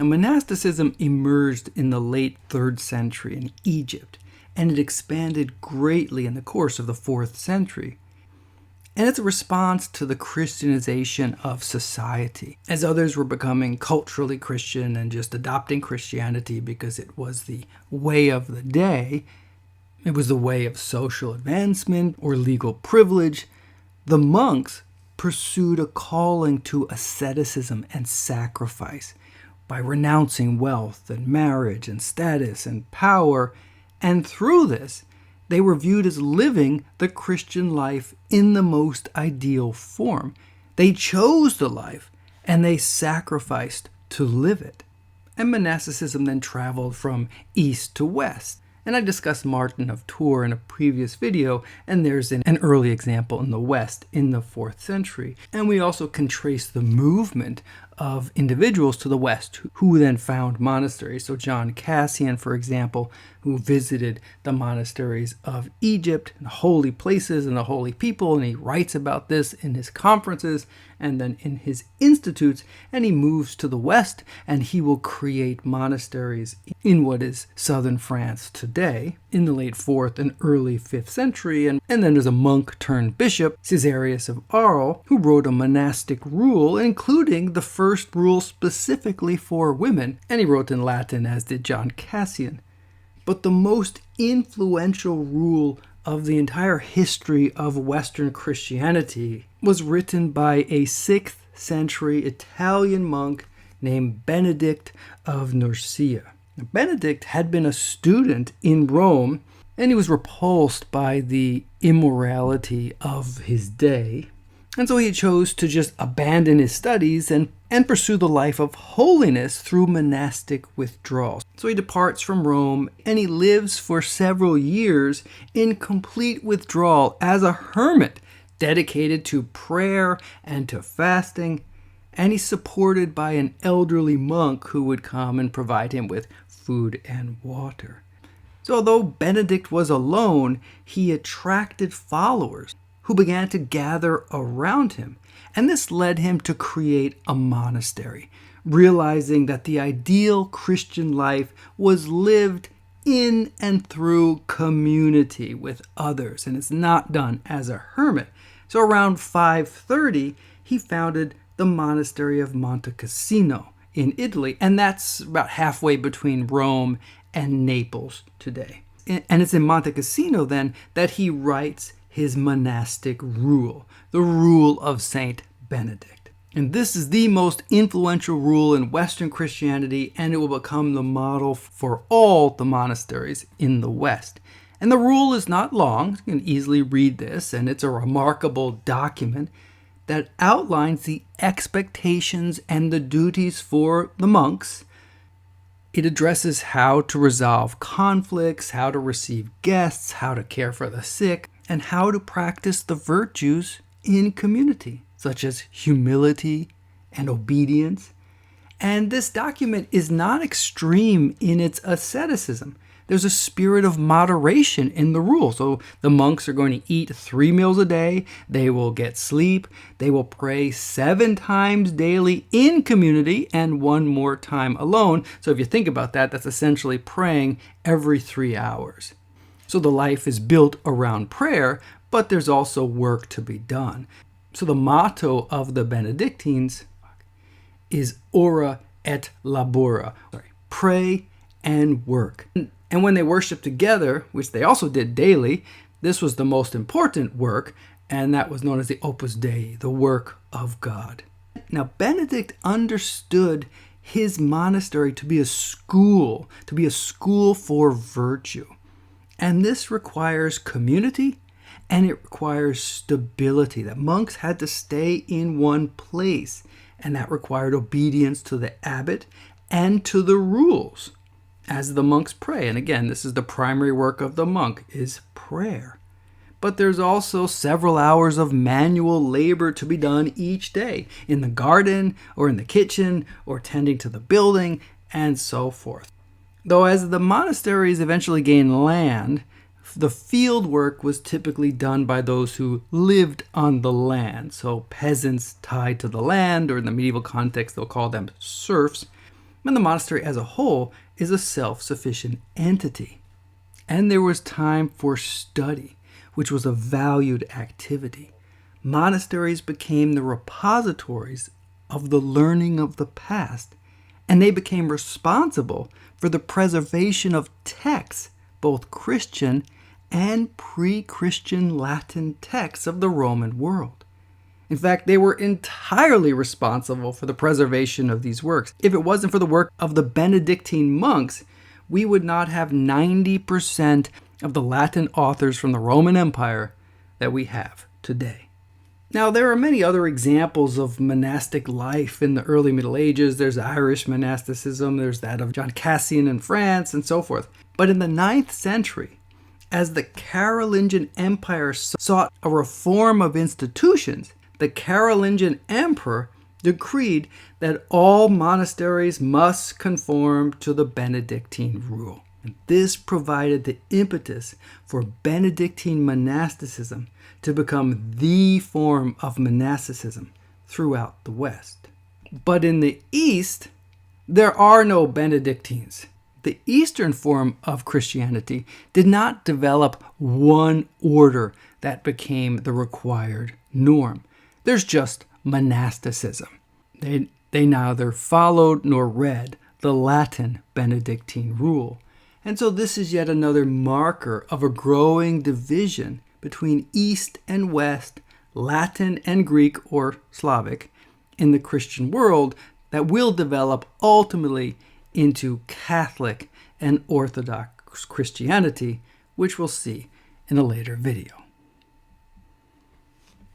Now, monasticism emerged in the late 3rd century in Egypt, and it expanded greatly in the course of the 4th century. And it's a response to the Christianization of society, as others were becoming culturally Christian and just adopting Christianity because it was the way of the day. It was the way of social advancement or legal privilege. The monks pursued a calling to asceticism and sacrifice by renouncing wealth and marriage and status and power, and through this, they were viewed as living the Christian life in the most ideal form. They chose the life, and they sacrificed to live it. And monasticism then traveled from east to west. And I discussed Martin of Tours in a previous video, and there's an early example in the West in the 4th century. And we also can trace the movement of individuals to the West who then found monasteries. So John Cassian, for example, who visited the monasteries of Egypt, the holy places and the holy people, and he writes about this in his conferences and then in his institutes, and he moves to the West, and he will create monasteries in what is southern France today in the late 4th and early 5th century. And then there's a monk turned bishop, Caesarius of Arles, who wrote a monastic rule, including the first rule specifically for women, and he wrote in Latin, as did John Cassian. But the most influential rule of the entire history of Western Christianity was written by a 6th century Italian monk named Benedict of Nursia. Now, Benedict had been a student in Rome, and he was repulsed by the immorality of his day. And so he chose to just abandon his studies and pursue the life of holiness through monastic withdrawal. So he departs from Rome, and he lives for several years in complete withdrawal as a hermit, dedicated to prayer and to fasting. And he's supported by an elderly monk who would come and provide him with food and water. So although Benedict was alone, he attracted followers who began to gather around him. And this led him to create a monastery, realizing that the ideal Christian life was lived in and through community with others, and it's not done as a hermit. So around 530, he founded the monastery of Monte Cassino in Italy, and that's about halfway between Rome and Naples today. And it's in Monte Cassino then that he writes his monastic rule, the rule of Saint Benedict. And this is the most influential rule in Western Christianity, and it will become the model for all the monasteries in the West. And the rule is not long. You can easily read this, and it's a remarkable document that outlines the expectations and the duties for the monks. It addresses how to resolve conflicts, how to receive guests, how to care for the sick, and how to practice the virtues in community, such as humility and obedience. And this document is not extreme in its asceticism. There's a spirit of moderation in the rule. So the monks are going to eat 3 meals a day. They will get sleep. They will pray 7 times daily in community and 1 more time alone. So if you think about that, that's essentially praying every 3 hours. So the life is built around prayer, but there's also work to be done. So the motto of the Benedictines is ora et labora. Pray and work. And when they worshiped together, which they also did daily, this was the most important work, and that was known as the Opus Dei, the work of God. Now, Benedict understood his monastery to be a school for virtue. And this requires community, and it requires stability. That monks had to stay in one place, and that required obedience to the abbot and to the rules as the monks pray. And again, this is the primary work of the monk, is prayer. But there's also several hours of manual labor to be done each day in the garden or in the kitchen or tending to the building and so forth. Though as the monasteries eventually gained land, the field work was typically done by those who lived on the land. So peasants tied to the land, or in the medieval context, they'll call them serfs. And the monastery as a whole is a self-sufficient entity. And there was time for study, which was a valued activity. Monasteries became the repositories of the learning of the past, and they became responsible for the preservation of texts, both Christian and pre-Christian Latin texts of the Roman world. In fact, they were entirely responsible for the preservation of these works. If it wasn't for the work of the Benedictine monks, we would not have 90% of the Latin authors from the Roman Empire that we have today. Now, there are many other examples of monastic life in the early Middle Ages. There's Irish monasticism, there's that of John Cassian in France, and so forth. But in the 9th century, as the Carolingian Empire sought a reform of institutions, the Carolingian emperor decreed that all monasteries must conform to the Benedictine rule. And this provided the impetus for Benedictine monasticism to become the form of monasticism throughout the West. But in the East, there are no Benedictines. The Eastern form of Christianity did not develop one order that became the required norm. There's just monasticism. They neither followed nor read the Latin Benedictine rule. And so this is yet another marker of a growing division between East and West, Latin and Greek or Slavic, in the Christian world that will develop ultimately into Catholic and Orthodox Christianity, which we'll see in a later video.